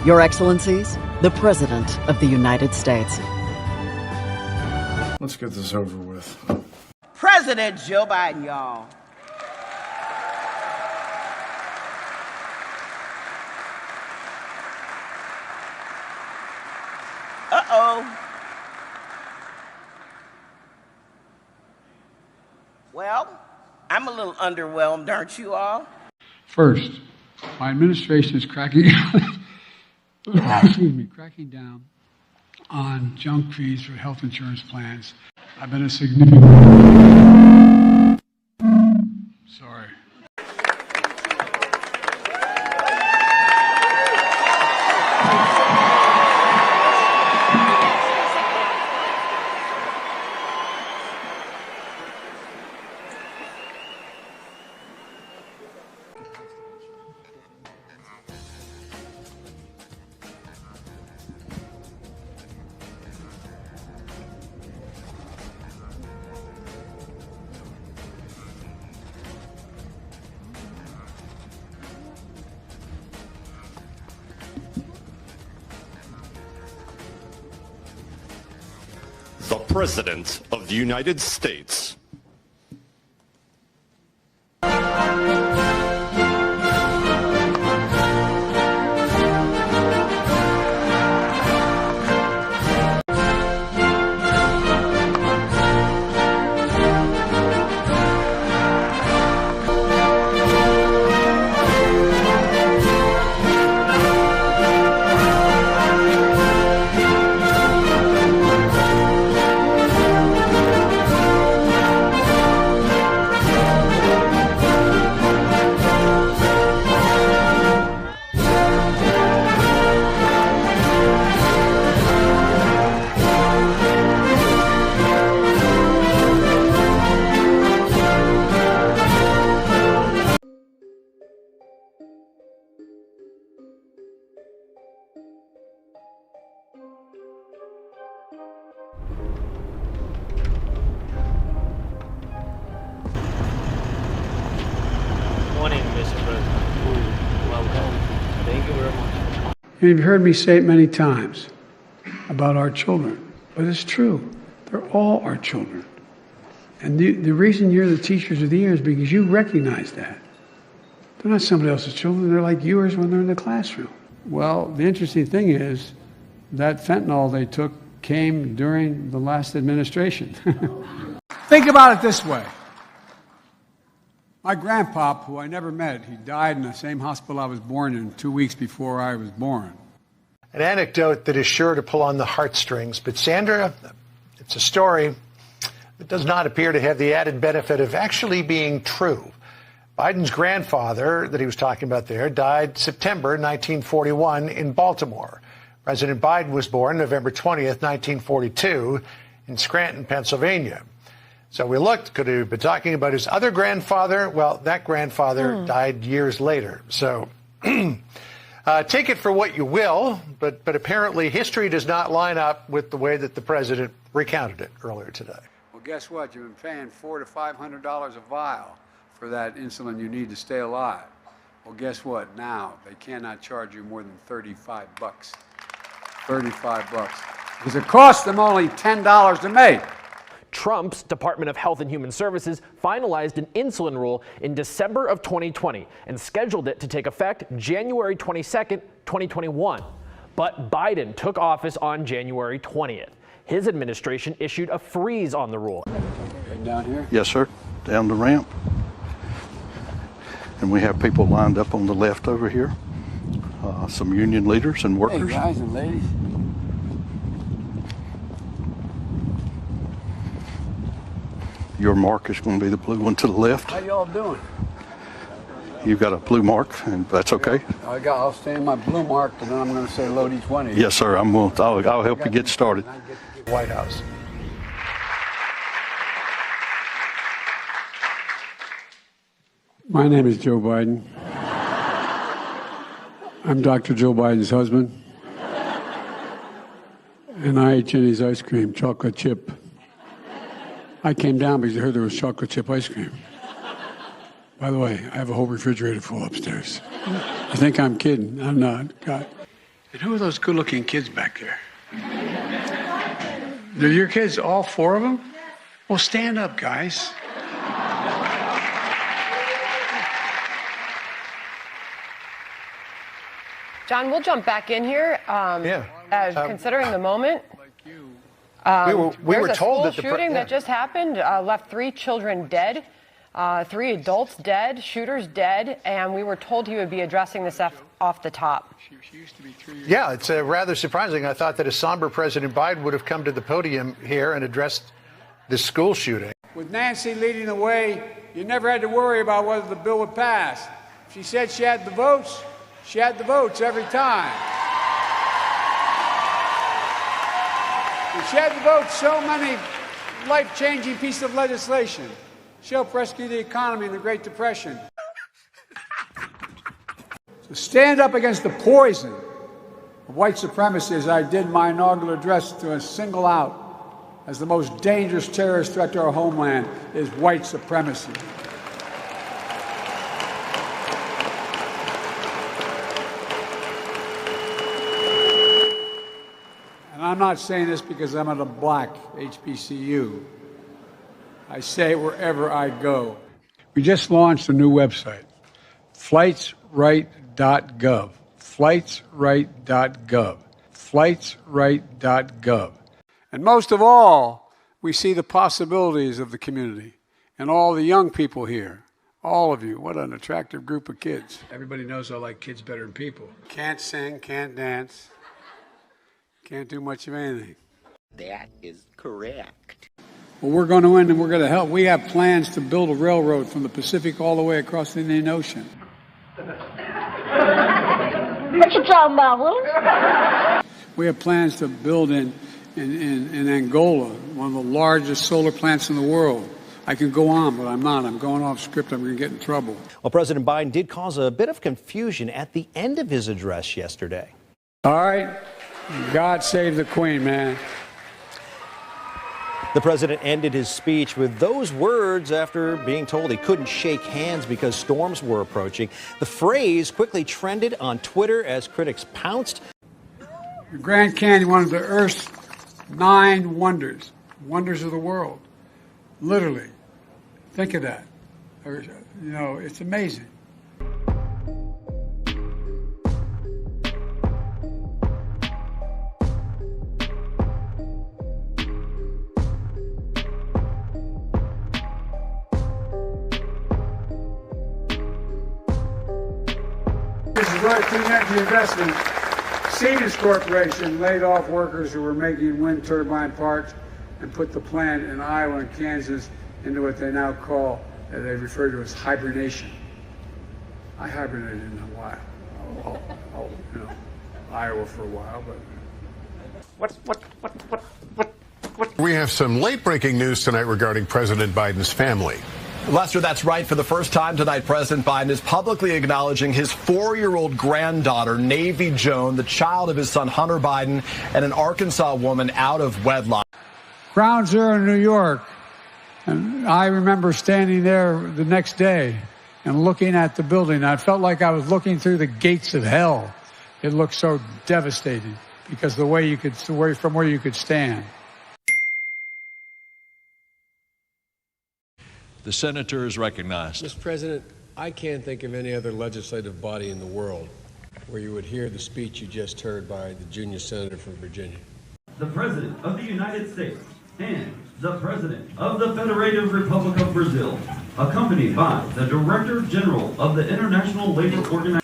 Your Excellencies, the President of the United States. Let's get this over with. President Joe Biden, y'all. Uh-oh. Well, I'm a little underwhelmed, aren't you all? First, my administration is cracking down on junk fees for health insurance plans. I've been a significant... Sorry. The President of the United States. Morning, Mr. President. Welcome. Thank you very much. You've heard me say it many times about our children, but it's true. They're all our children. And the reason you're the teachers of the year is because you recognize that. They're not somebody else's children. They're like yours when they're in the classroom. Well, the interesting thing is that fentanyl they took came during the last administration. Think about it this way. My grandpop, who I never met, he died in the same hospital I was born in 2 weeks before I was born. An anecdote that is sure to pull on the heartstrings. But Sandra, it's a story that does not appear to have the added benefit of actually being true. Biden's grandfather that he was talking about there died September 1941 in Baltimore. President Biden was born November 20th, 1942 in Scranton, Pennsylvania. So we looked, could he have been talking about his other grandfather? Well, that grandfather died years later. So take it for what you will, but apparently history does not line up with the way that the president recounted it earlier today. Well, guess what? You've been paying $400 to $500 a vial for that insulin you need to stay alive. Well, guess what? Now they cannot charge you more than $35. $35. Because it costs them only $10 to make. Trump's Department of Health and Human Services finalized an insulin rule in December of 2020 and scheduled it to take effect January 22nd, 2021. But Biden took office on January 20th. His administration issued a freeze on the rule. Right down here? Yes, sir. Down the ramp. And we have people lined up on the left over here. Some union leaders and workers. Hey, guys and ladies. Your mark is going to be the blue one to the left. How y'all doing? You've got a blue mark, and that's okay. I'll stay in my blue mark, and then I'm going to say load each one of you. Yes, sir. I'll help you get started. White House. My name is Joe Biden. I'm Dr. Joe Biden's husband. And I ate Jenny's ice cream, chocolate chip. I came down because I heard there was chocolate chip ice cream. By the way, I have a whole refrigerator full upstairs. You think I'm kidding? I'm not. God. And who are those good-looking kids back there? They're your kids, all four of them? Well, stand up, guys. John, we'll jump back in here. Considering the moment, we were told that the shooting that just happened left 3 children dead, 3 adults dead, shooters dead, and we were told he would be addressing this off the top. Yeah, it's rather surprising. I thought that a somber President Biden would have come to the podium here and addressed this school shooting. With Nancy leading the way, you never had to worry about whether the bill would pass. If she said she had the votes, she had the votes every time. And she had the votes, so many life-changing pieces of legislation. She helped rescue the economy in the Great Depression. So stand up against the poison of white supremacy, as I did in my inaugural address, to single out as the most dangerous terrorist threat to our homeland is white supremacy. And I'm not saying this because I'm at a black HBCU. I say it wherever I go. We just launched a new website, flightsright.gov. Flightsright.gov. Flightsright.gov. And most of all, we see the possibilities of the community and all the young people here. All of you. What an attractive group of kids. Everybody knows I like kids better than people. Can't sing, can't dance, can't do much of anything. That is correct. Well, we're going to win and we're going to help. We have plans to build a railroad from the Pacific all the way across the Indian Ocean. What you talking about, Willis? We have plans to build in Angola, one of the largest solar plants in the world. I can go on, but I'm not. I'm going off script. I'm going to get in trouble. Well, President Biden did cause a bit of confusion at the end of his address yesterday. All right. God save the Queen, man. The president ended his speech with those words after being told he couldn't shake hands because storms were approaching. The phrase quickly trended on Twitter as critics pounced. The Grand Canyon, one of the Earth's 9 wonders, wonders of the world. Literally. Think of that. You know, it's amazing. This is where Clean Energy Investment, Siemens Corporation laid off workers who were making wind turbine parts and put the plant in Iowa and Kansas into what they now call, they refer to as hibernation. I hibernated in a while. Iowa for a while, but. We have some late-breaking news tonight regarding President Biden's family. Lester, that's right. For the first time tonight, President Biden is publicly acknowledging his 4-year-old granddaughter, Navy Joan, the child of his son Hunter Biden, and an Arkansas woman out of wedlock. Ground Zero in New York. And I remember standing there the next day and looking at the building. I felt like I was looking through the gates of hell. It looked so devastating because from where you could stand. The senator is recognized. Mr. President, I can't think of any other legislative body in the world where you would hear the speech you just heard by the junior senator from Virginia. The President of the United States and the President of the Federated Republic of Brazil, accompanied by the Director General of the International Labor Organization.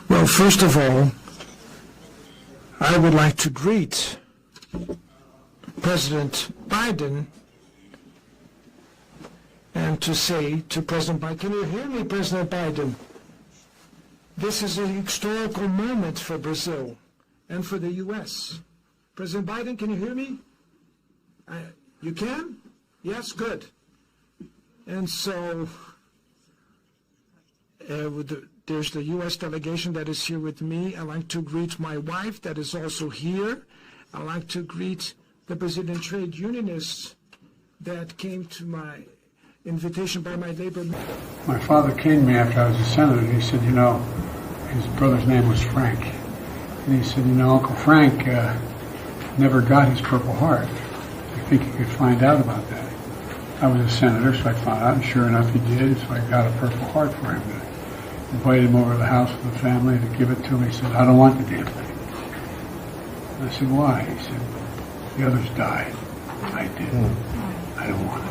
Well, first of all, I would like to greet President Biden and to say to President Biden, can you hear me, President Biden? This is an historical moment for Brazil and for the U.S. President Biden, can you hear me? You can? Yes, good. And so there's the U.S. delegation that is here with me. I'd like to greet my wife that is also here. I'd like to greet the Brazilian trade unionists that came to my invitation by my labor. My father came to me after I was a senator, and he said, his brother's name was Frank. And he said, Uncle Frank never got his Purple Heart. I think you could find out about that. I was a senator, so I found out, and sure enough he did, so I got a Purple Heart for him. I invited him over to the house with the family to give it to him. He said, I don't want the damn thing. And I said, why? He said, the others died. I didn't. I don't want it.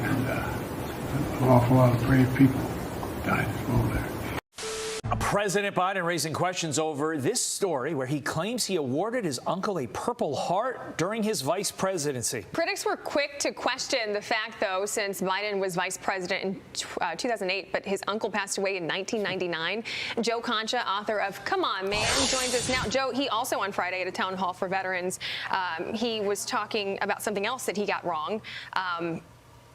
And an awful lot of brave people died as well there. President Biden raising questions over this story where he claims he awarded his uncle a Purple Heart during his vice presidency. Critics were quick to question the fact, though, since Biden was vice president in 2008, but his uncle passed away in 1999. Joe Concha, author of Come On, Man, joins us now. Joe, he also on Friday at a town hall for veterans, he was talking about something else that he got wrong.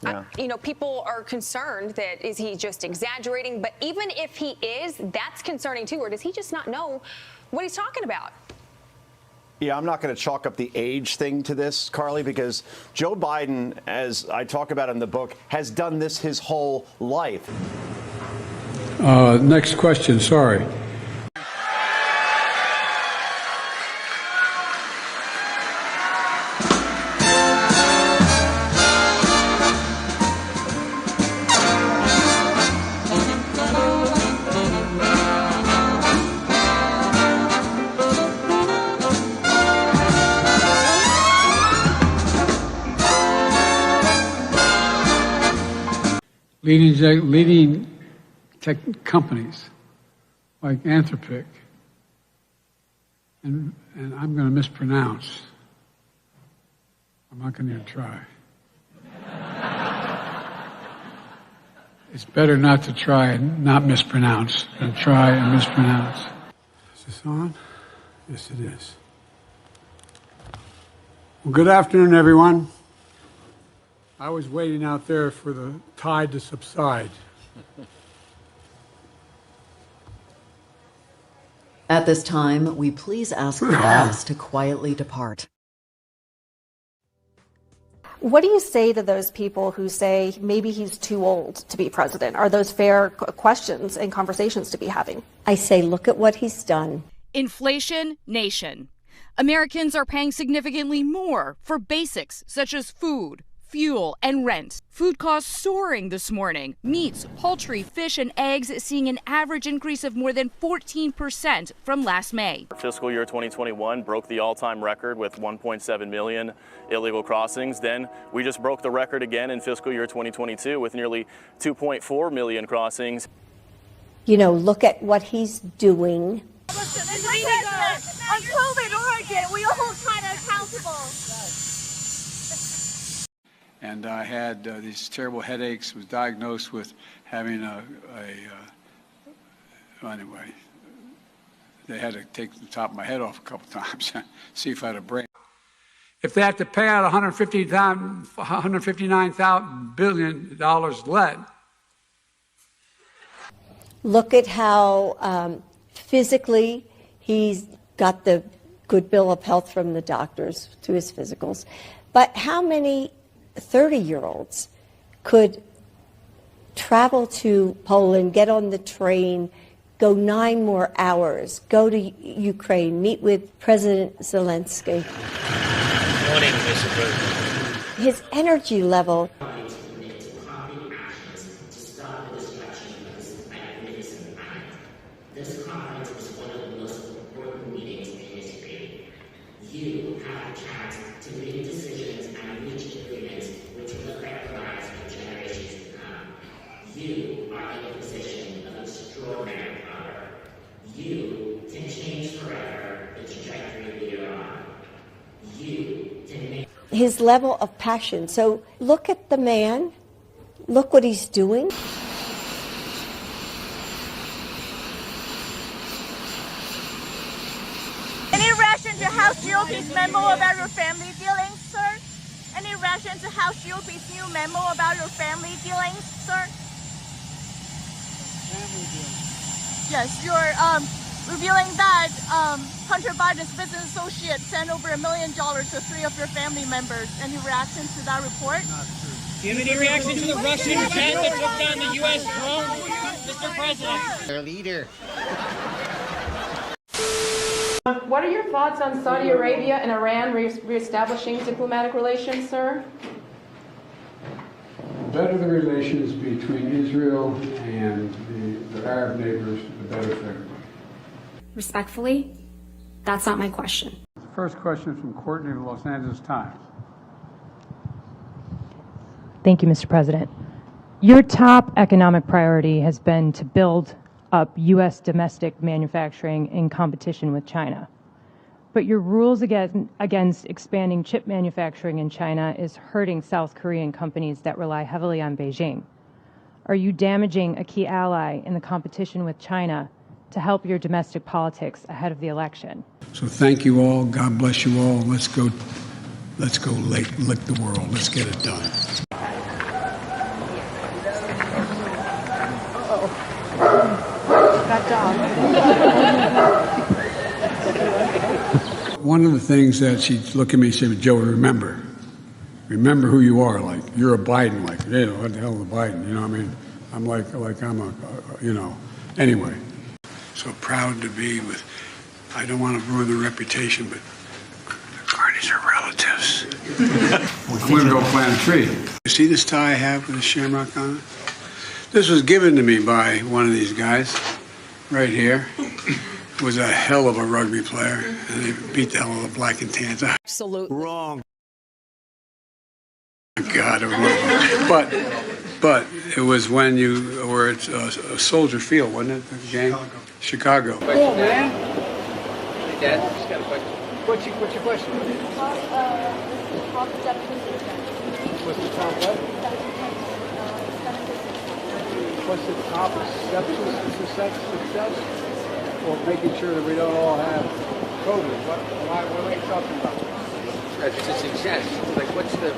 Yeah. People are concerned that is he just exaggerating? But even if he is, that's concerning too. Or does he just not know what he's talking about? Yeah, I'm not going to chalk up the age thing to this, Carly, because Joe Biden, as I talk about in the book, has done this his whole life. Next question, sorry. Leading tech companies like Anthropic, and I'm going to mispronounce. I'm not going to even try. It's better not to try and not mispronounce than try and mispronounce. Is this on? Yes, it is. Well, good afternoon, everyone. I was waiting out there for the tide to subside. At this time, we please ask the guests to quietly depart. What do you say to those people who say maybe he's too old to be president? Are those fair questions and conversations to be having? I say, look at what he's done. Inflation nation. Americans are paying significantly more for basics such as food, fuel, and rent. Food costs soaring this morning. Meats, poultry, fish, and eggs seeing an average increase of more than 14% from last May. Fiscal year 2021 broke the all-time record with 1.7 million illegal crossings. Then we just broke the record again in fiscal year 2022 with nearly 2.4 million crossings. Look at what he's doing. On COVID origin, we hold China accountable. And I had these terrible headaches, was diagnosed with having anyway, they had to take the top of my head off a couple times, see if I had a brain. If they have to pay out $159 billion lead. Look at how physically he's got the good bill of health from the doctors to his physicals. But how many 30-year-olds could travel to Poland, get on the train, go 9 more hours, go to Ukraine, meet with President Zelensky? Morning, Mr. President. His energy level. His level of passion. So look at the man. Look what he's doing. Any reaction to House GOP's memo about your family dealings, sir? Any reaction to House GOP's new memo about your family dealings, sir? Family dealings? Yes, you're revealing that Hunter Biden's business associate sent over $1 million to 3 of your family members. Any reaction to that report? Not true. Do you have any reaction to the Russian jet that took down the U.S. drone, Mr. President? Our leader. What are your thoughts on Saudi Arabia and Iran reestablishing diplomatic relations, sir? The better the relations between Israel and the Arab neighbors, the better for everybody. Respectfully, that's not my question. The first question is from Courtney of the Los Angeles Times. Thank you, Mr. President. Your top economic priority has been to build up U.S. domestic manufacturing in competition with China. But your rules against expanding chip manufacturing in China is hurting South Korean companies that rely heavily on Beijing. Are you damaging a key ally in the competition with China to help your domestic politics ahead of the election? So thank you all. God bless you all. Let's go lick the world. Let's get it done. That dog. One of the things that she'd look at me and say, Joey, remember who you are. Like, you're a Biden. Like, hey, what the hell is a Biden? You know what I mean? I'm like I'm a, you know. Anyway, so proud to be with, I don't want to ruin the reputation, but the Carneys are relatives. We're going to go plant a tree. You see this tie I have with a shamrock on it? This was given to me by one of these guys right here. Was a hell of a rugby player, and they beat the hell out of the Black and Tans. Absolutely wrong. God, but it was when you were at Soldier Field, wasn't it? The game, Chicago. Cool, man. Hey, Dad, just got a question. What's your question? What's the top what? What's the top of success? Or making sure that we don't all have COVID. What are you talking about? That's to success. Like, what's the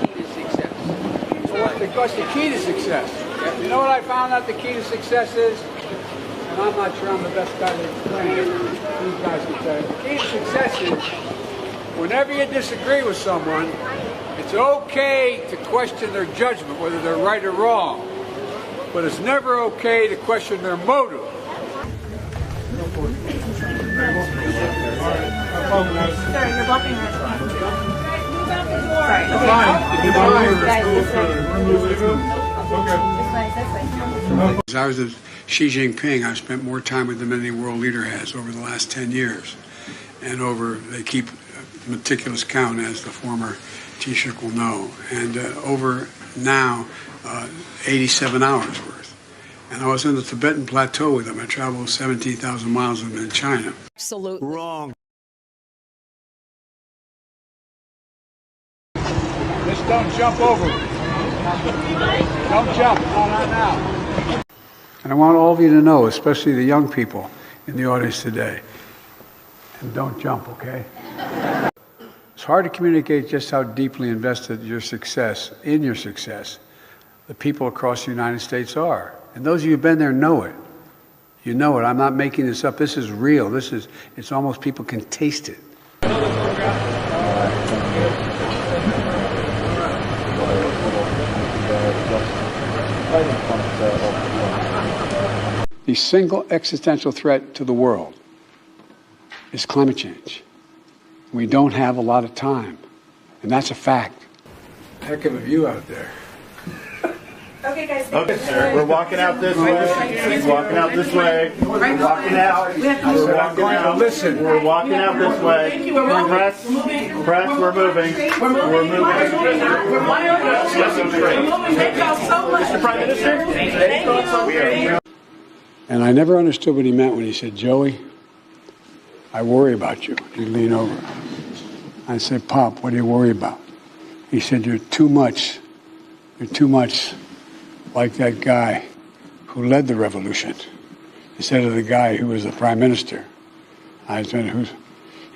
key to success? So what's the key to success? Yeah. You know what I found out the key to success is? And I'm not sure I'm the best guy to explain it. These guys can tell you. The key to success is whenever you disagree with someone, it's okay to question their judgment, whether they're right or wrong. But it's never okay to question their motive. Sorry, you're blocking her. As I was with Xi Jinping, I've spent more time with him than any world leader has over the last 10 years. And they keep meticulous count, as the former Taoiseach will know. And over now, 87 hours worth. And I was in the Tibetan Plateau with him. I traveled 17,000 miles with him in China. Absolutely. Wrong. Just don't jump over. Don't jump. Not now. And I want all of you to know, especially the young people in the audience today, and don't jump, okay? It's hard to communicate just how deeply invested in your success, the people across the United States are. And those of you who've been there know it. You know it. I'm not making this up. This is real. It's almost people can taste it. The single existential threat to the world is climate change. We don't have a lot of time, and that's a fact. Heck of a view out there. Okay, guys. Okay, sir. We're walking out this way. Walking out this way. We're walking out. We're walking out. Listen. We're walking out this way. Press. Press. We're moving. We're moving. Mr. Prime Minister. And I never understood what he meant when he said, Joey, I worry about you. He'd lean over. I said, Pop, what do you worry about? He said, you're too much like that guy who led the revolution instead of the guy who was the prime minister.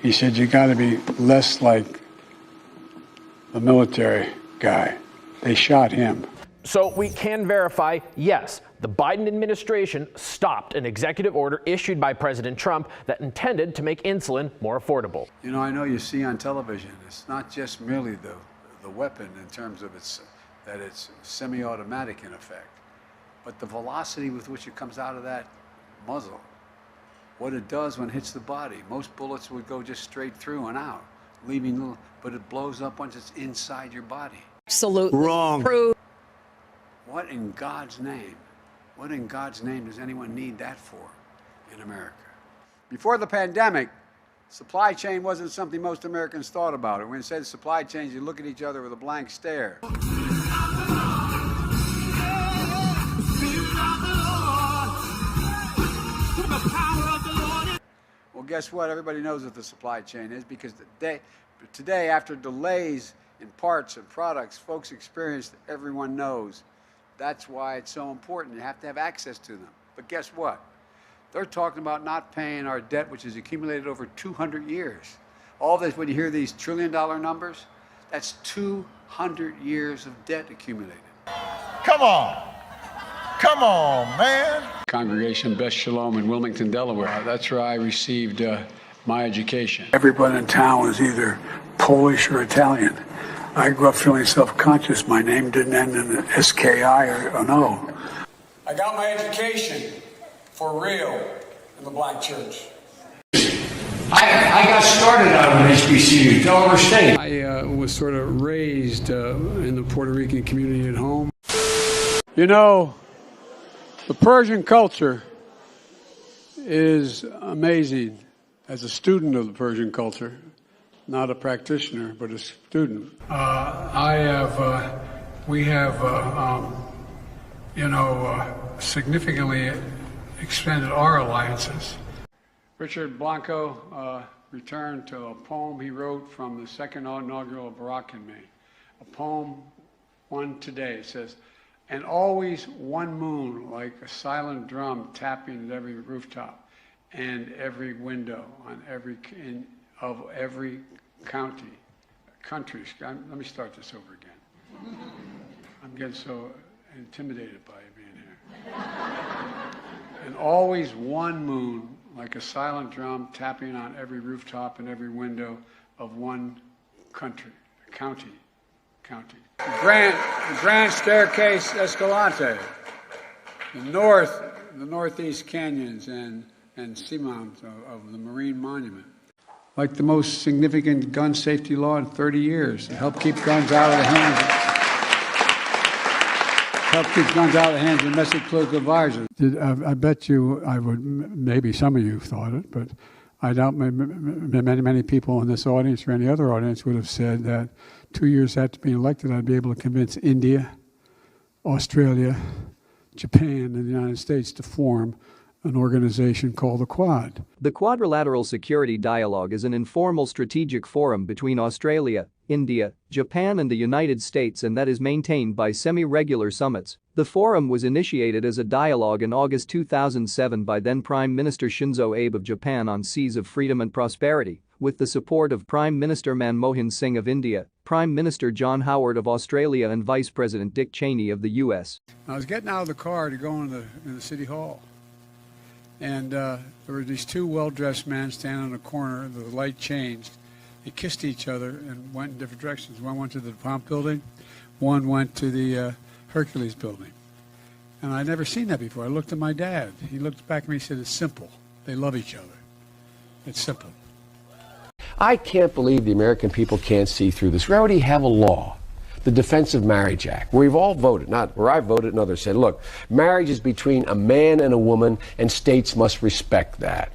He said, you got to be less like the military guy. They shot him. So we can verify, yes, the Biden administration stopped an executive order issued by President Trump that intended to make insulin more affordable. You know, I know you see on television, it's not just merely the weapon in terms of its that it's semi-automatic in effect. But the velocity with which it comes out of that muzzle, what it does when it hits the body, most bullets would go just straight through and out, leaving little, but it blows up once it's inside your body. Absolutely. Wrong. What in God's name does anyone need that for in America? Before the pandemic, supply chain wasn't something most Americans thought about. When it said supply chains, you look at each other with a blank stare. Well, guess what? Everybody knows what the supply chain is, because today, after delays in parts and products, folks experienced, everyone knows. That's why it's so important. You have to have access to them. But guess what? They're talking about not paying our debt, which has accumulated over 200 years. All this, when you hear these trillion-dollar numbers, that's 200 years of debt accumulated. Come on. Come on, man. Congregation Beth Shalom in Wilmington, Delaware. That's where I received my education. Everyone in town was either Polish or Italian. I grew up feeling self-conscious. My name didn't end in an S-K-I or an O. I got my education for real in the black church. I got started out at HBCU, Delaware State. I was sort of raised in the Puerto Rican community at home. You know, the Persian culture is amazing. As a student of the Persian culture, not a practitioner, but a student. We have significantly expanded our alliances. Richard Blanco returned to a poem he wrote from the second inaugural Barack and me. A poem, one today. It says, "And always one moon like a silent drum tapping at every rooftop and every window on every country. Let me start this over again. I'm getting so intimidated by you being here. And always one moon like a silent drum tapping on every rooftop and every window of one county. The Grand Staircase Escalante, the northeast canyons and seamounts of the Marine Monument. Like the most significant gun safety law in 30 years to help keep guns out of the hands of domestic political advisors. I bet you, maybe some of you thought it, but I doubt many people in this audience or any other audience would have said that 2 years after being elected, I'd be able to convince India, Australia, Japan, and the United States to form an organization called the Quad. The Quadrilateral Security Dialogue is an informal strategic forum between Australia, India, Japan and the United States, and that is maintained by semi-regular summits. The forum was initiated as a dialogue in August 2007 by then Prime Minister Shinzo Abe of Japan on seas of freedom and prosperity, with the support of Prime Minister Manmohan Singh of India, Prime Minister John Howard of Australia and Vice President Dick Cheney of the U.S. I was getting out of the car to go in the City Hall. And there were these two well-dressed men standing in a corner. The light changed. They kissed each other and went in different directions. One went to the DuPont building. One went to the Hercules building. And I'd never seen that before. I looked at my dad. He looked back at me and said, "It's simple. They love each other. It's simple." I can't believe the American people can't see through this. We already have a law, the Defense of Marriage Act, where we've all voted, not where I voted and others said, look, marriage is between a man and a woman, and states must respect that.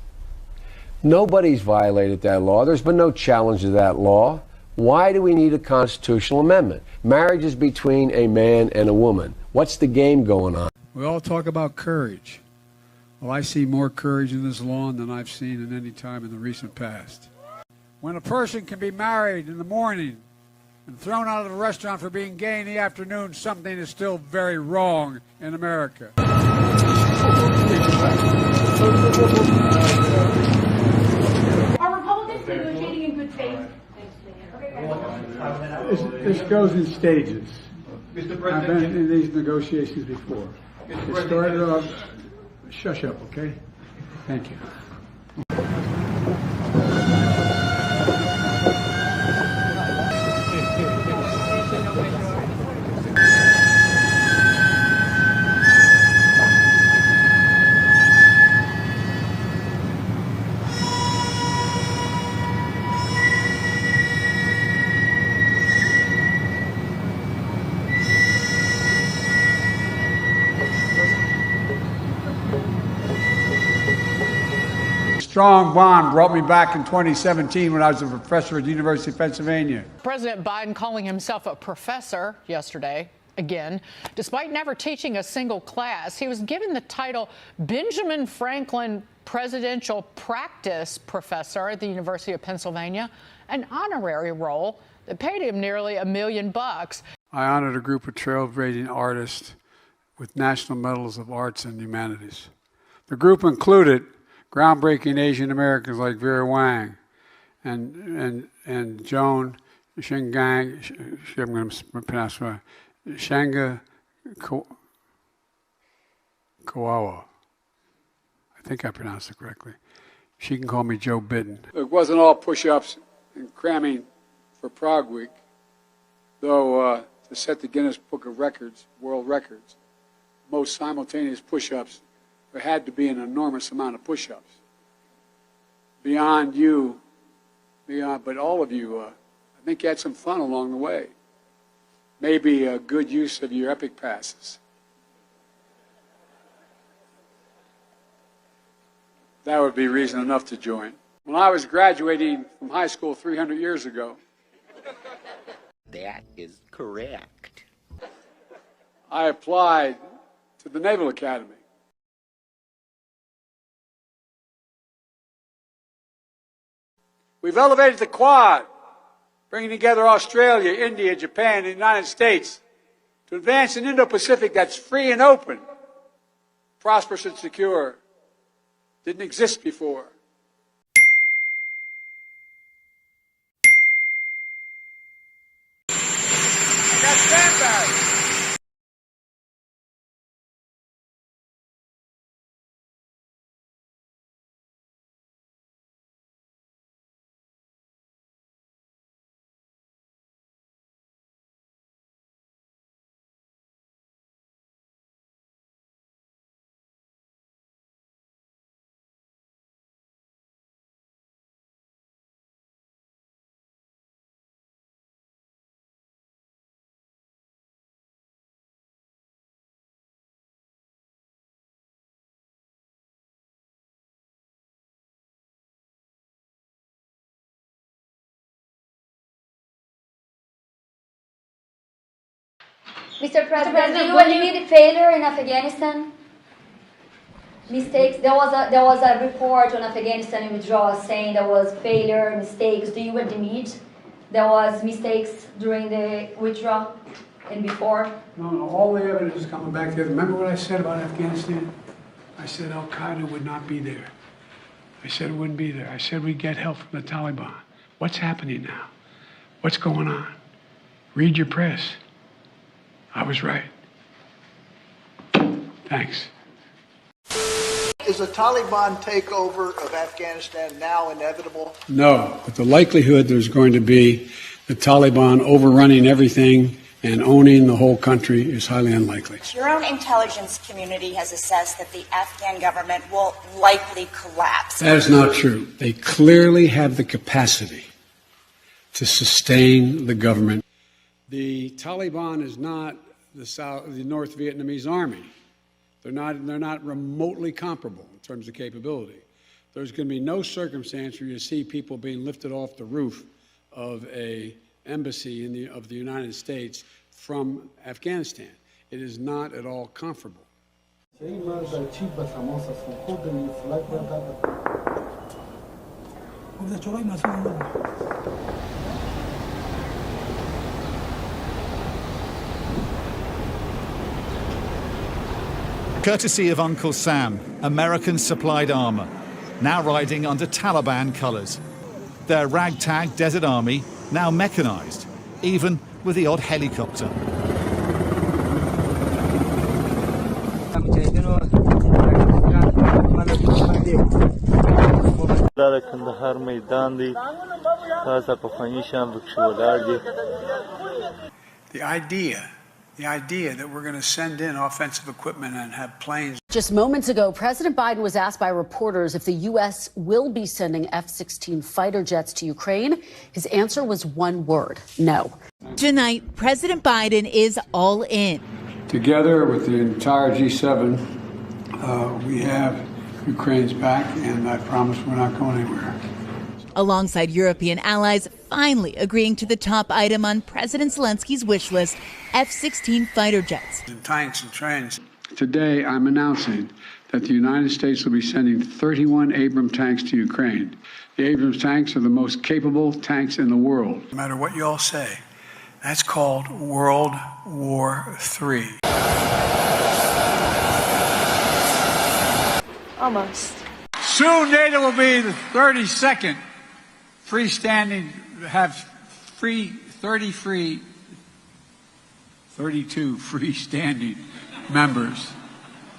Nobody's violated that law. There's been no challenge to that law. Why do we need a constitutional amendment? Marriage is between a man and a woman. What's the game going on? We all talk about courage. Well, I see more courage in this lawn than I've seen in any time in the recent past. When a person can be married in the morning and thrown out of the restaurant for being gay in the afternoon, something is still very wrong in America. Are Republicans negotiating in good faith? This goes in stages. Mr. President, I've been in these negotiations before. It started off, shush up, okay? Thank you. strong bond brought me back in 2017 when I was a professor at the University of Pennsylvania. President Biden calling himself a professor yesterday, again, despite never teaching a single class. He was given the title Benjamin Franklin Presidential Practice Professor at the University of Pennsylvania, an honorary role that paid him nearly $1 million. I honored a group of trailblazing artists with National Medals of Arts and Humanities. The group included groundbreaking Asian Americans like Vera Wang and Joan Shingang, I'm going to pronounce it right, Shanga Kawawa. I think I pronounced it correctly. She can call me Joe Biden. It wasn't all push-ups and cramming for Prague Week, though to set the Guinness Book of Records, world records, most simultaneous push-ups, there had to be an enormous amount of push-ups. Beyond you, but all of you, I think you had some fun along the way. Maybe a good use of your Epic passes. That would be reason enough to join. When I was graduating from high school 300 years ago, that is correct. I applied to the Naval Academy. We've elevated the Quad, bringing together Australia, India, Japan, and the United States to advance an Indo-Pacific that's free and open, prosperous and secure. Didn't exist before. I got sandbags. Mr. President, do you admit failure in Afghanistan? Mistakes. There was a report on Afghanistan withdrawal saying there was failure, mistakes. Do you admit there was mistakes during the withdrawal and before? No, all the evidence is coming back there. Remember what I said about Afghanistan? I said Al-Qaeda would not be there. I said it wouldn't be there. I said we'd get help from the Taliban. What's happening now? What's going on? Read your press. I was right. Thanks. Is a Taliban takeover of Afghanistan now inevitable? No, but the likelihood there's going to be the Taliban overrunning everything and owning the whole country is highly unlikely. Your own intelligence community has assessed that the Afghan government will likely collapse. That is not true. They clearly have the capacity to sustain the government. The Taliban is not the North Vietnamese army. They're not remotely comparable in terms of capability. There's going to be no circumstance where you see people being lifted off the roof of a embassy of the United States from Afghanistan. It is not at all comparable. Courtesy of Uncle Sam, American-supplied armor, now riding under Taliban colors. Their ragtag desert army now mechanized, even with the odd helicopter. The idea that we're going to send in offensive equipment and have planes. Just moments ago, President Biden was asked by reporters if the U.S. will be sending F-16 fighter jets to Ukraine. His answer was one word: no. Tonight, President Biden is all in. Together with the entire G7, we have Ukraine's back, and I promise we're not going anywhere. Alongside European allies finally agreeing to the top item on President Zelensky's wish list, F-16 fighter jets. And tanks and trains. Today, I'm announcing that the United States will be sending 31 Abrams tanks to Ukraine. The Abrams tanks are the most capable tanks in the world. No matter what you all say, that's called World War III. Almost. Soon NATO will be the 32nd freestanding, have 32 freestanding members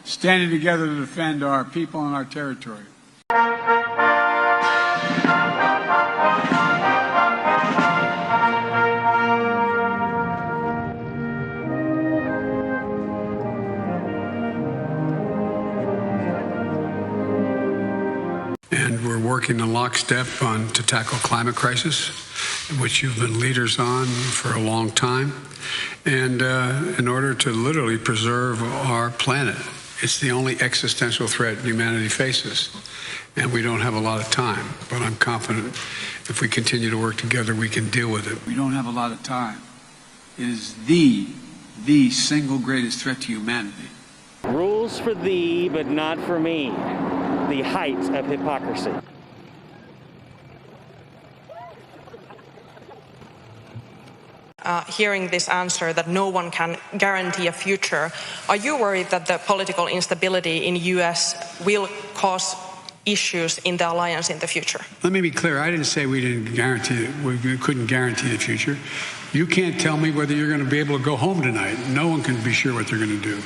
standing together to defend our people and our territory. And we're working in lockstep to tackle climate crisis, which you've been leaders on for a long time, and in order to literally preserve our planet. It's the only existential threat humanity faces, and we don't have a lot of time, but I'm confident if we continue to work together, we can deal with it. We don't have a lot of time. It is the single greatest threat to humanity. Rules for thee, but not for me. The height of hypocrisy. Hearing this answer that no one can guarantee a future, are you worried that the political instability in the U.S. will cause issues in the alliance in the future? Let me be clear. I didn't say we couldn't guarantee the future. You can't tell me whether you're going to be able to go home tonight. No one can be sure what they're going to do.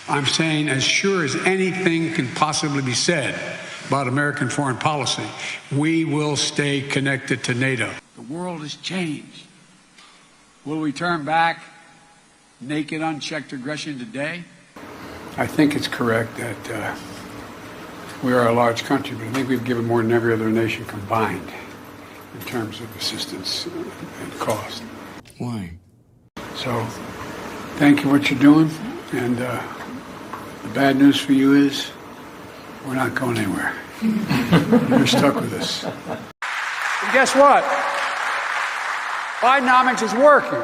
I'm saying as sure as anything can possibly be said about American foreign policy, we will stay connected to NATO. The world has changed. Will we turn back naked, unchecked aggression today? I think it's correct that we are a large country, but I think we've given more than every other nation combined in terms of assistance and cost. Why? So, thank you for what you're doing, and the bad news for you is we're not going anywhere. You're stuck with us. And guess what? Bidenomics is working.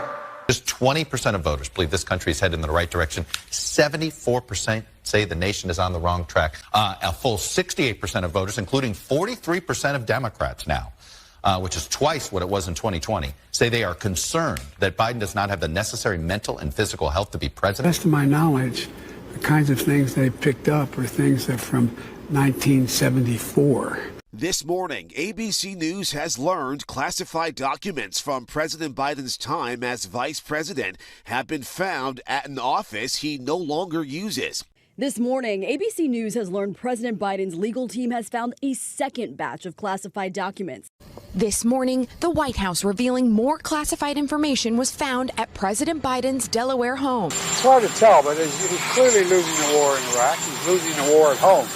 Just 20% of voters believe this country is headed in the right direction. 74% say the nation is on the wrong track. A full 68% of voters, including 43% of Democrats now, which is twice what it was in 2020, say they are concerned that Biden does not have the necessary mental and physical health to be president. Best of my knowledge, the kinds of things they picked up are things that from 1974. This morning, ABC News has learned classified documents from President Biden's time as vice president have been found at an office he no longer uses. This morning, ABC News has learned President Biden's legal team has found a second batch of classified documents. This morning, the White House revealing more classified information was found at President Biden's Delaware home. It's hard to tell, but he's clearly losing the war in Iraq. He's losing the war at home.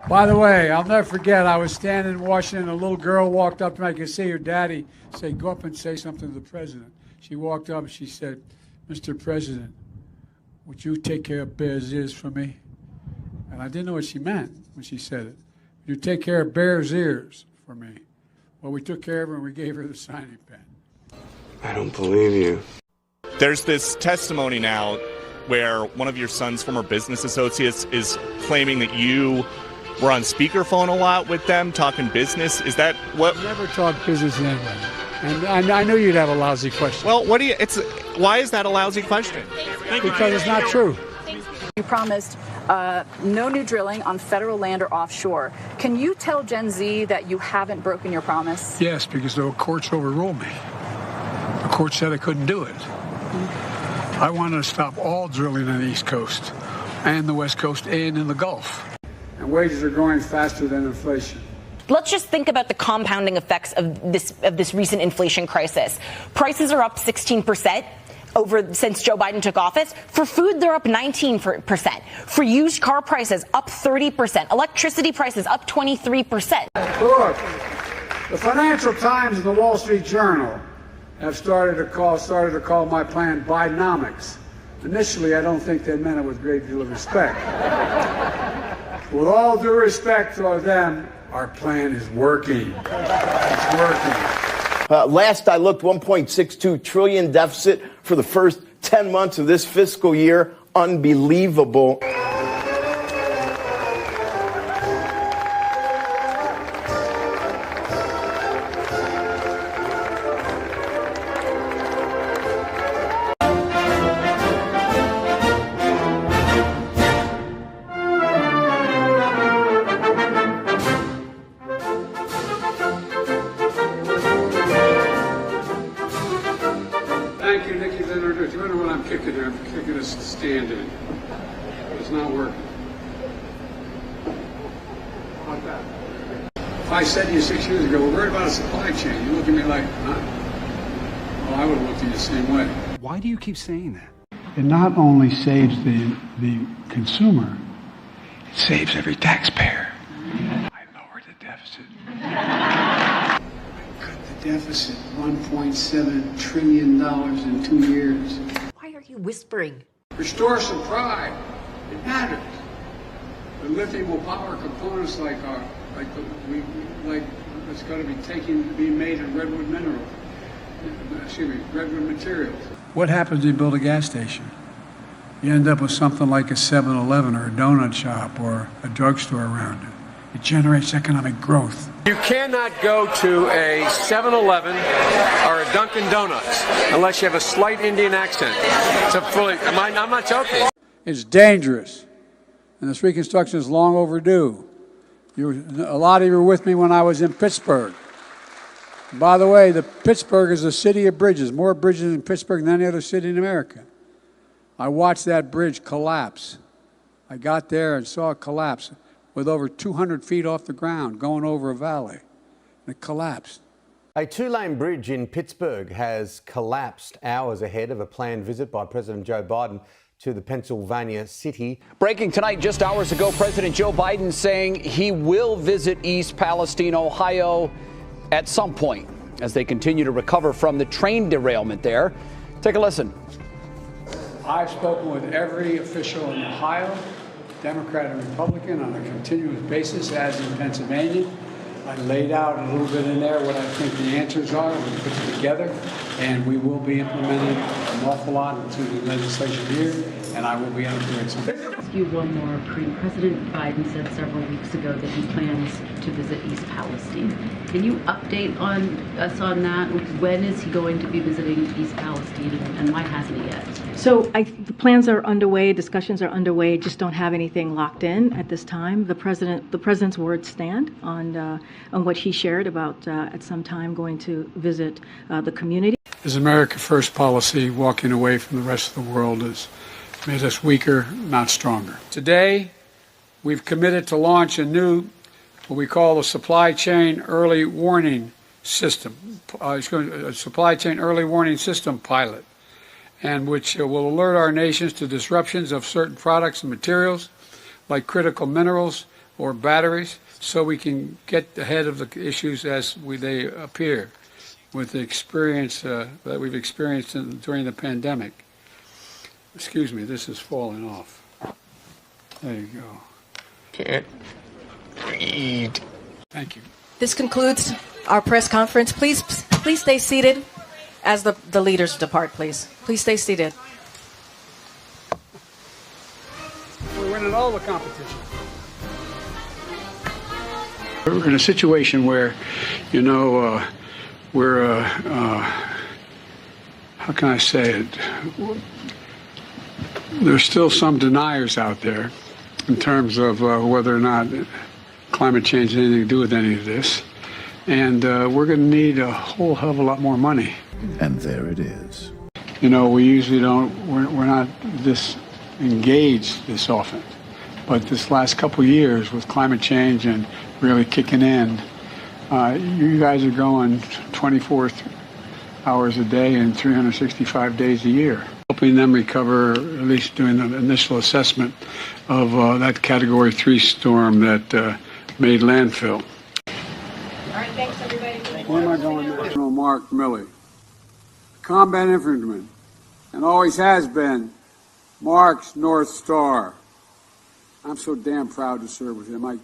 By the way, I'll never forget, I was standing in Washington, a little girl walked up to me, I could see her daddy say, go up and say something to the president. She walked up and she said, Mr. President, would you take care of Bear's ears for me? And I didn't know what she meant when she said it. Would you take care of Bear's ears for me? Well, we took care of her and we gave her the signing pen. I don't believe you. There's this testimony now where one of your son's former business associates is claiming that you were on speakerphone a lot with them, talking business. Is that what? I never talked business anyway. And I knew you'd have a lousy question. Well, why is that a lousy question? Because it's not true. You promised no new drilling on federal land or offshore. Can you tell Gen Z that you haven't broken your promise? Yes, because the courts overruled me. The court said I couldn't do it. I wanted to stop all drilling on the East Coast and the West Coast and in the Gulf. And wages are growing faster than inflation. Let's just think about the compounding effects of this recent inflation crisis. Prices are up 16% since Joe Biden took office. For food, they're up 19%. For used car prices, up 30%. Electricity prices up 23%. Look, the Financial Times and the Wall Street Journal have started to call my plan Bidenomics. Initially, I don't think they meant it with a great deal of respect. With all due respect to them, our plan is working. It's working. Last I looked, 1.62 trillion deficit for the first 10 months of this fiscal year. Unbelievable. Thank you, Nikki. You wonder what I'm kicking there? I'm kicking a stand-in. It's not working. How about that? If I said to you 6 years ago, we're worried about a supply chain, you look at me like, huh? Well, I would have looked at you the same way. Why do you keep saying that? It not only saves the consumer, it saves every taxpayer. I lowered the deficit. I cut the deficit $1.7 trillion in 2 years. Why are you whispering? Restore some pride. It matters. The lithium will power components like it's going to be made in redwood minerals. Redwood materials. What happens when you build a gas station? You end up with something like a 7-Eleven or a donut shop or a drugstore around it. It generates economic growth. You cannot go to a 7-Eleven or a Dunkin' Donuts unless you have a slight Indian accent. I'm not joking. It's dangerous, and this reconstruction is long overdue. A lot of you were with me when I was in Pittsburgh. By the way, Pittsburgh is a city of bridges, more bridges in Pittsburgh than any other city in America. I watched that bridge collapse. I got there and saw it collapse with over 200 feet off the ground going over a valley. And it collapsed. A two-lane bridge in Pittsburgh has collapsed hours ahead of a planned visit by President Joe Biden to the Pennsylvania city. Breaking tonight, just hours ago, President Joe Biden saying he will visit East Palestine, Ohio at some point as they continue to recover from the train derailment there. Take a listen. I've spoken with every official in Ohio, Democrat and Republican, on a continuous basis, as in Pennsylvania. I laid out a little bit in there what I think the answers are. We put it together, and we will be implementing an awful lot into the legislation here, and I will be able to do something. Ask you one more. President Biden said several weeks ago that he plans to visit East Palestine. Can you update us on that? When is he going to be visiting East Palestine, and why hasn't he yet? So the plans are underway, discussions are underway, just don't have anything locked in at this time. The president's words stand on what he shared about at some time going to visit the community. His America First policy, walking away from the rest of the world, has made us weaker, not stronger. Today, we've committed to launch a new, what we call a supply chain early warning system, a supply chain early warning system pilot, and which will alert our nations to disruptions of certain products and materials like critical minerals or batteries, so we can get ahead of the issues as they appear with the experience that we've experienced during the pandemic. Excuse me, this is falling off. There you go. Can't read. Thank you. This concludes our press conference. Please stay seated as the leaders depart, please. Please stay seated. We're winning all the competition. We're in a situation where, we're, how can I say it? There's still some deniers out there in terms of whether or not climate change has anything to do with any of this. And we're going to need a whole hell of a lot more money. And there it is. We usually we're not this engaged this often. But this last couple of years with climate change and really kicking in, you guys are going 24 hours a day and 365 days a year, helping them recover, at least doing the initial assessment of that Category 3 storm that made landfill. All right, thanks, everybody. Where am I going now? General Mark Milley. Combat infantryman, and always has been, Mark's North Star. I'm so damn proud to serve with him. I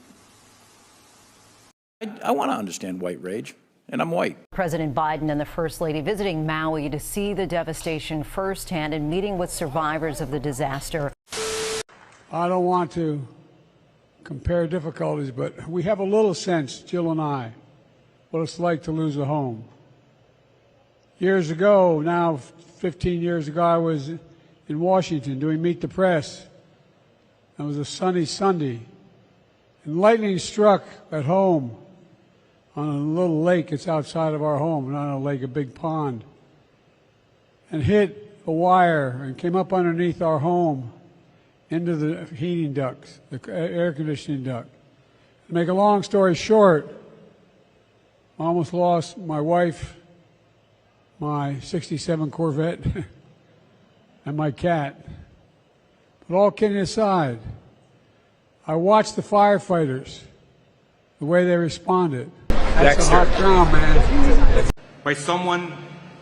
want to understand white rage, and I'm white. President Biden and the First Lady visiting Maui to see the devastation firsthand and meeting with survivors of the disaster. I don't want to compare difficulties, but we have a little sense, Jill and I, what it's like to lose a home. Years ago, now 15 years ago, I was in Washington doing Meet the Press. It was a sunny Sunday, and lightning struck at home on a little lake that's outside of our home, not a lake, a big pond, and hit a wire and came up underneath our home into the heating ducts, the air conditioning duct. To make a long story short, I almost lost my wife, my 67 Corvette, and my cat. But all kidding aside, I watched the firefighters, the way they responded. That's a hot ground, man. By someone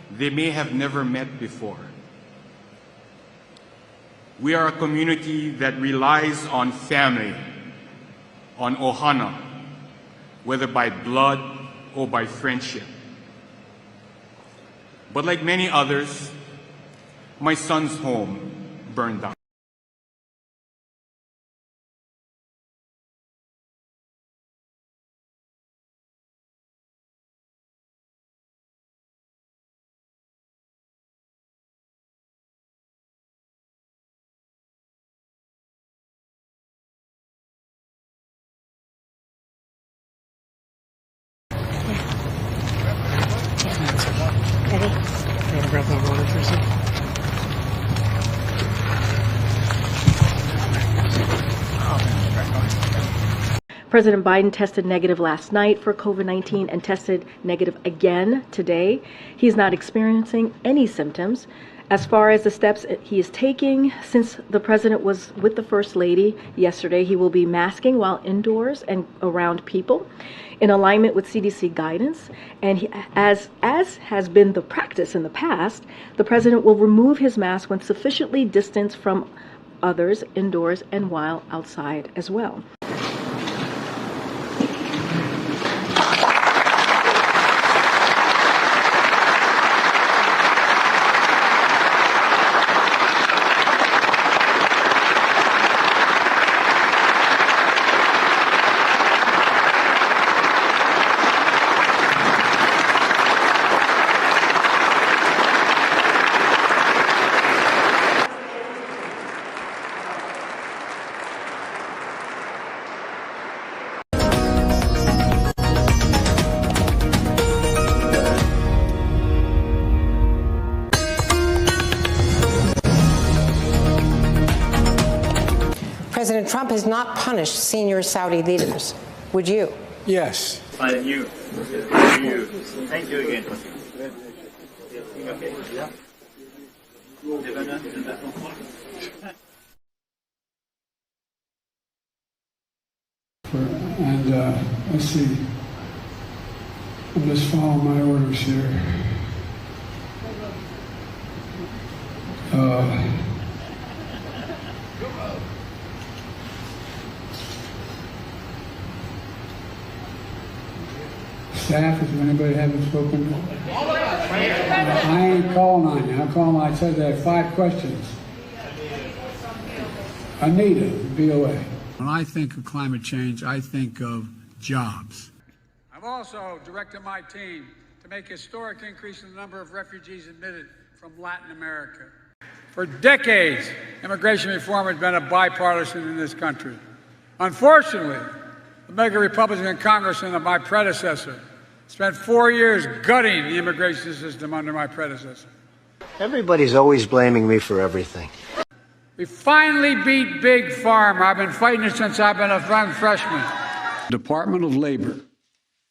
they may have never met before. We are a community that relies on family, on ohana, whether by blood or by friendship. But like many others, my son's home burned down. Eddie? You want to grab that water for a second? President Biden tested negative last night for COVID-19 and tested negative again today. He's not experiencing any symptoms. As far as the steps he is taking, since the president was with the First Lady yesterday, he will be masking while indoors and around people in alignment with CDC guidance. And as has been the practice in the past, the president will remove his mask when sufficiently distanced from others indoors and while outside as well. President Trump has not punished senior Saudi leaders. Would you? Yes. And you. Thank you again. And let's see. I'm just following my orders here. Staff, if anybody haven't spoken, I ain't calling on you. I'm calling. I said I have 5 questions. Anita, BOA. When I think of climate change, I think of jobs. I've also directed my team to make a historic increase in the number of refugees admitted from Latin America. For decades, immigration reform has been a bipartisan in this country. Unfortunately, the mega Republican Congress and my predecessor spent 4 years gutting the immigration system under my predecessor. Everybody's always blaming me for everything. We finally beat Big Pharma. I've been fighting it since I've been a young freshman. The Department of Labor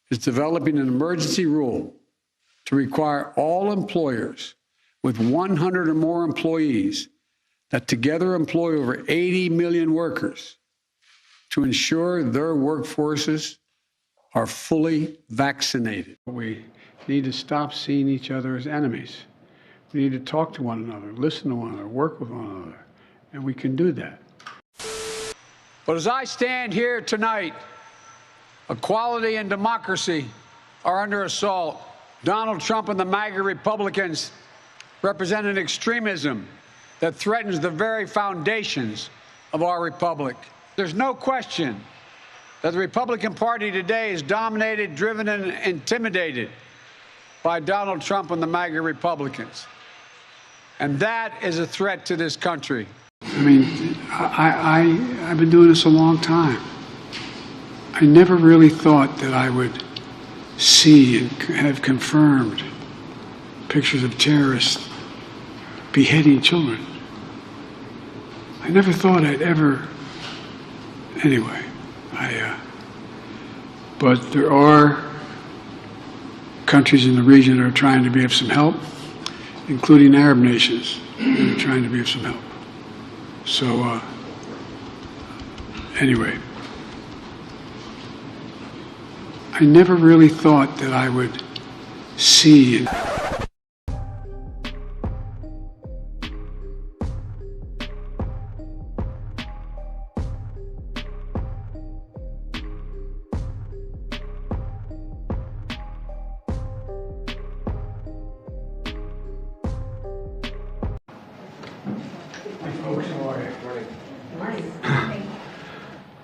is developing an emergency rule to require all employers with 100 or more employees that together employ over 80 million workers to ensure their workforces are fully vaccinated. We need to stop seeing each other as enemies. We need to talk to one another, listen to one another, work with one another, and we can do that. But as I stand here tonight, equality and democracy are under assault. Donald Trump and the MAGA Republicans represent an extremism that threatens the very foundations of our republic. There's no question that the Republican Party today is dominated, driven, and intimidated by Donald Trump and the MAGA Republicans. And that is a threat to this country. I mean, I've been doing this a long time. I never really thought that I would see and have confirmed pictures of terrorists beheading children. I never thought I'd ever, anyway, but there are countries in the region that are trying to be of some help, including Arab nations that are trying to be of some help. So, anyway, I never really thought that I would see and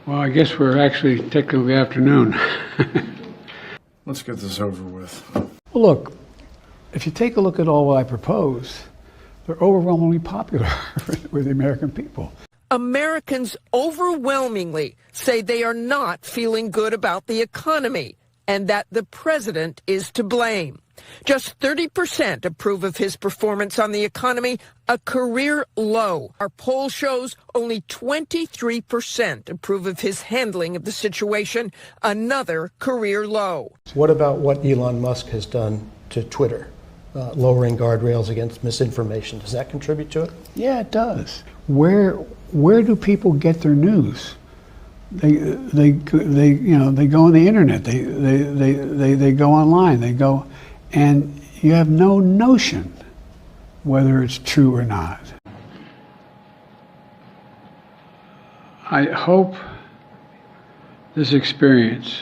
Well, I guess we're actually technically afternoon. Let's get this over with. Well, look, if you take a look at all what I propose, they're overwhelmingly popular with the American people. Americans overwhelmingly say they are not feeling good about the economy and that the president is to blame. Just 30% approve of his performance on the economy, a career low. Our poll shows only 23% approve of his handling of the situation, another career low. What about what Elon Musk has done to Twitter, lowering guardrails against misinformation? Does that contribute to it? Yeah, it does. Where do people get their news? They go on the internet. They go online. They go, and you have no notion whether it's true or not. I hope this experience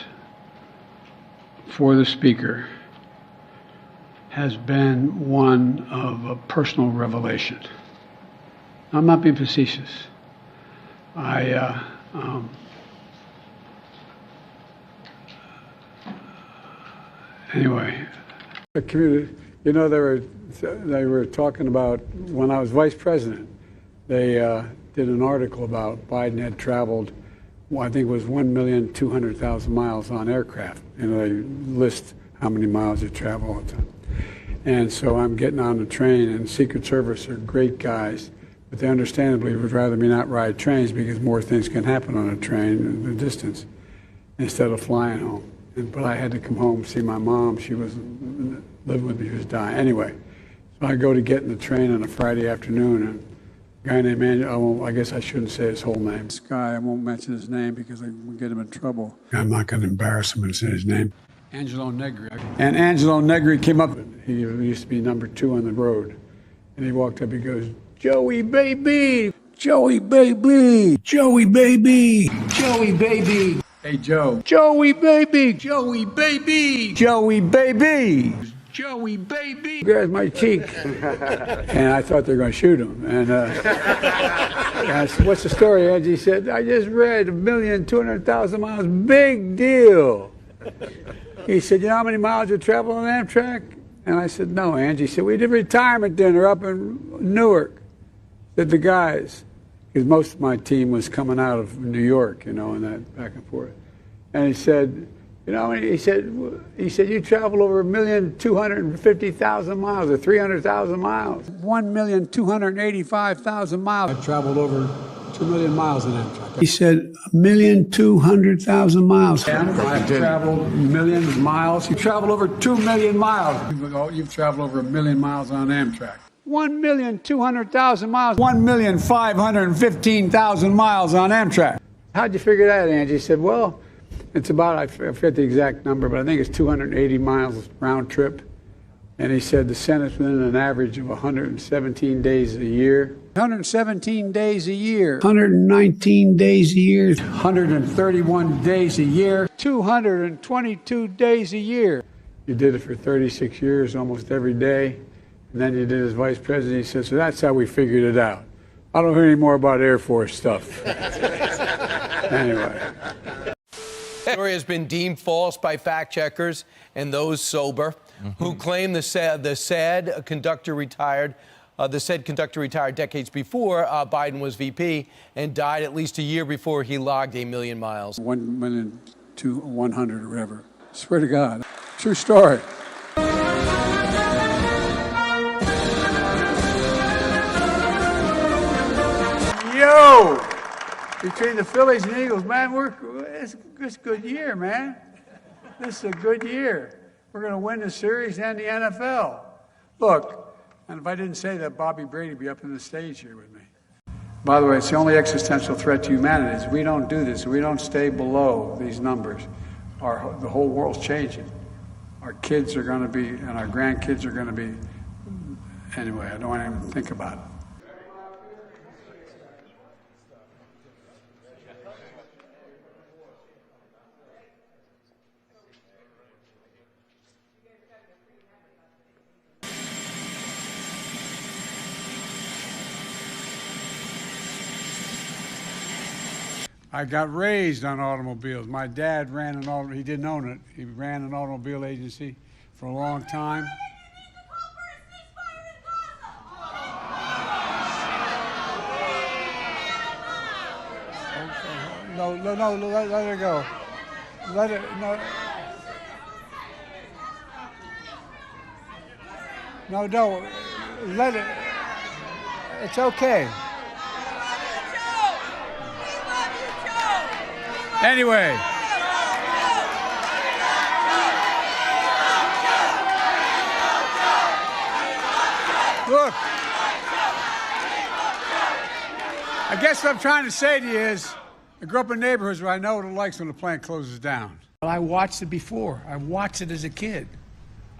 for the speaker has been one of a personal revelation. I'm not being facetious. Anyway, you know, they were talking about when I was vice president. They did an article about Biden had traveled, well, I think it was 1,200,000 miles on aircraft. You know, they list how many miles you travel all the time. And so I'm getting on the train, and Secret Service are great guys, but they understandably would rather me not ride trains because more things can happen on a train in the distance instead of flying home. But I had to come home, see my mom. She was living with me, she was dying. Anyway, so I go to get in the train on a Friday afternoon, and a guy named Angelo, I guess I shouldn't say his whole name. This guy, I won't mention his name because I will get him in trouble. I'm not going to embarrass him and say his name. Angelo Negri. And Angelo Negri came up. He used to be number 2 on the road. And he walked up, he goes, "Joey, baby! Joey, baby! Joey, baby! Joey, baby!" Hey, Joe. Joey, baby! Joey, baby! Joey, baby! Joey, baby! Grabs my cheek. And I thought they were going to shoot him. And I said, "What's the story, Angie?" He said, "I just read 1,200,000 miles. Big deal." He said, "You know how many miles you travel on Amtrak?" And I said, "No, Angie." He said, "We did retirement dinner up in Newark." Said the guys. Because most of my team was coming out of New York, you know, and that back and forth. And he said, "You know," he said, "You travel over 1,250,000 miles or 300,000 miles." 1,285,000 miles. I traveled over 2 million miles in Amtrak. He said, 1,200,000 miles. And I've traveled millions of miles. You traveled over 2 million miles. You've traveled over 1 million miles on Amtrak. 1,200,000 miles. 1,515,000 miles on Amtrak. How'd you figure that, Angie? He said, "Well, it's about, I forget the exact number, but I think it's 280 miles round trip. And he said the Senate's within an average of 117 days a year. 117 days a year. 119 days a year. 131 days a year. 222 days a year. You did it for 36 years, almost every day. And then you did as vice president. He said, so that's how we figured it out. I don't hear any more about Air Force stuff. Anyway. The story has been deemed false by fact checkers and those sober who claim the said conductor retired decades before Biden was VP and died at least a year before he logged 1 million miles. 1 million to 100 or whatever. Swear to God. True story. Yo! Between the Phillies and Eagles, man, it's a good year, man. This is a good year. We're going to win the series and the NFL. Look, and if I didn't say that, Bobby Brady would be up on the stage here with me. By the way, it's the only existential threat to humanity is we don't do this. We don't stay below these numbers. The whole world's changing. Our kids are going to be, and our grandkids are going to be, anyway, I don't want to even think about it. I got raised on automobiles. My dad ran an automobile, he didn't own it. He ran an automobile agency for a long time. No, let it go. Let it, no. No, let it, it's okay. Anyway. Look. I guess what I'm trying to say to you is, I grew up in neighborhoods where I know what it likes when the plant closes down. I watched it before. I watched it as a kid.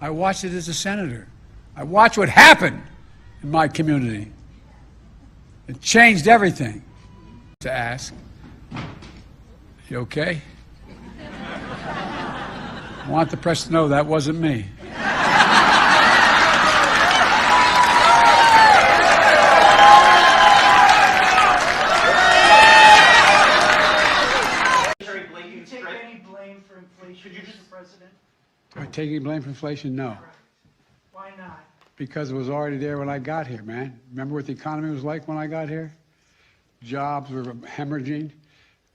I watched it as a senator. I watched what happened in my community. It changed everything. To ask, you okay? I want the press to know that wasn't me. Do I take any blame for inflation? No. Why not? Because it was already there when I got here, man. Remember what the economy was like when I got here? Jobs were hemorrhaging.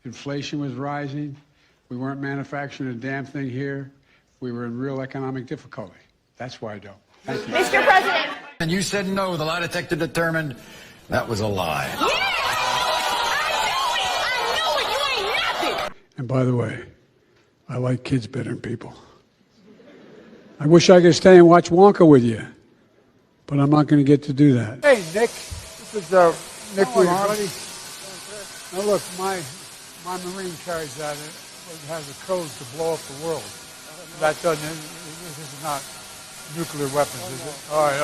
Inflation was rising. We weren't manufacturing a damn thing here. We were in real economic difficulty. That's why I don't. Thank you. Mr. President. And you said no. The lie detector determined that was a lie. Yeah! I knew it! You ain't nothing! And by the way, I like kids better than people. I wish I could stay and watch Wonka with you, but I'm not going to get to do that. Hey, Nick. This is Nick Williams. Now look, my Marine carries that. It has a code to blow up the world. That doesn't. This is not nuclear weapons, is it? All right,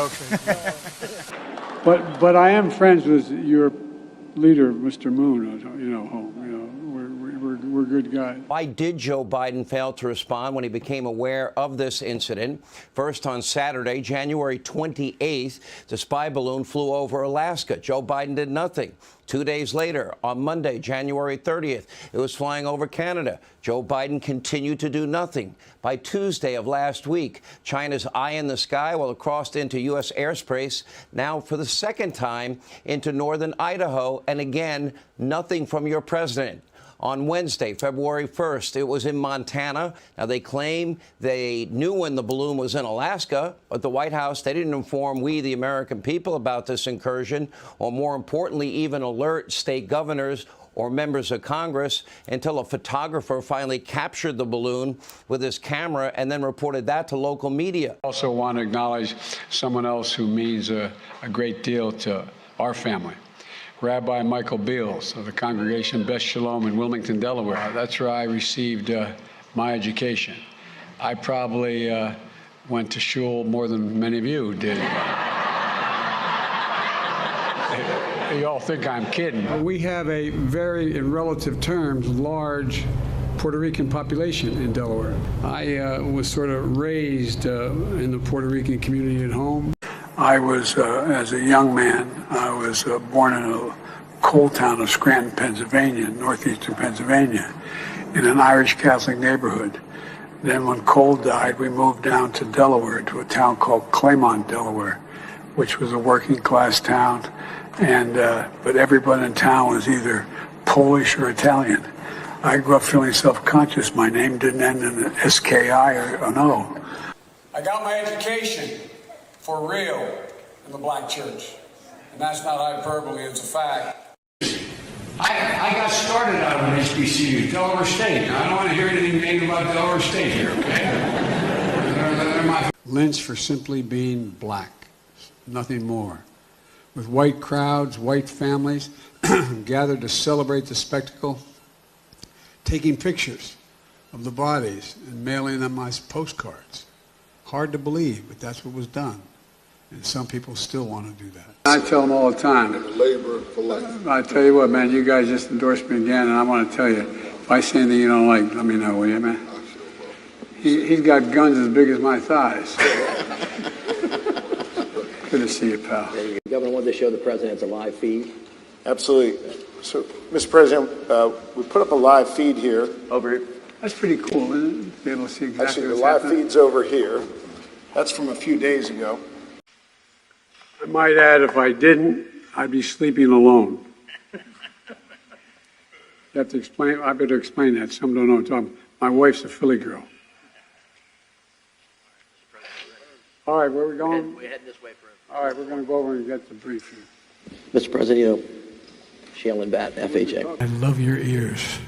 okay. But I am friends with your leader, Mr. Moon. We're good guys. Why did Joe Biden fail to respond when he became aware of this incident? First, on Saturday, January 28th, the spy balloon flew over Alaska. Joe Biden did nothing. 2 days later, on Monday, January 30th, it was flying over Canada. Joe Biden continued to do nothing. By Tuesday of last week, China's eye in the sky while it crossed into U.S. airspace, now for the second time into northern Idaho, and again, nothing from your president. On Wednesday, February 1st, it was in Montana. Now, they claim they knew when the balloon was in Alaska, but the White House, they didn't inform we, the American people, about this incursion, or more importantly, even alert state governors or members of Congress until a photographer finally captured the balloon with his camera and then reported that to local media. I also want to acknowledge someone else who means a great deal to our family. Rabbi Michael Beals of the Congregation Beth Shalom in Wilmington, Delaware. That's where I received my education. I probably went to shul more than many of you did. You all think I'm kidding. We have a very, in relative terms, large Puerto Rican population in Delaware. I was sort of raised in the Puerto Rican community at home. I was, as a young man, I was born in a coal town of Scranton, Pennsylvania, northeastern Pennsylvania, in an Irish Catholic neighborhood. Then when Cole died, we moved down to Delaware, to a town called Claymont, Delaware, which was a working class town. And but everyone in town was either Polish or Italian. I grew up feeling self-conscious. My name didn't end in an S-K-I or an O. I got my education for real in the black church. And that's not hyperbole, it's a fact. I got started out of HBCU, Delaware State. Now, I don't want to hear anything negative about Delaware State here, okay? They're my lynched for simply being black, nothing more. With white crowds, white families gathered to celebrate the spectacle, taking pictures of the bodies and mailing them as postcards. Hard to believe, but that's what was done. And some people still want to do that. I tell them all the time. Labor for life. I tell you what, man, you guys just endorsed me again, and I want to tell you, if I say anything you don't like, let me know, will you, man? He's got guns as big as my thighs. Good to see you, pal. The governor wanted to show the president a live feed. Absolutely. So, Mr. President, we put up a live feed here. Over here. That's pretty cool, isn't it? To be able to see exactly Actually, the what's live happening. feed's over here. That's from a few days ago. I might add, if I didn't, I'd be sleeping alone. You have to explain, I better explain that. Some don't know what I'm talking about. My wife's a Philly girl. All right, where are we going? We're heading this way for him. All right, we're going to go over and get the briefing. Mr. President, Shailen Batt, FHA. I love your ears.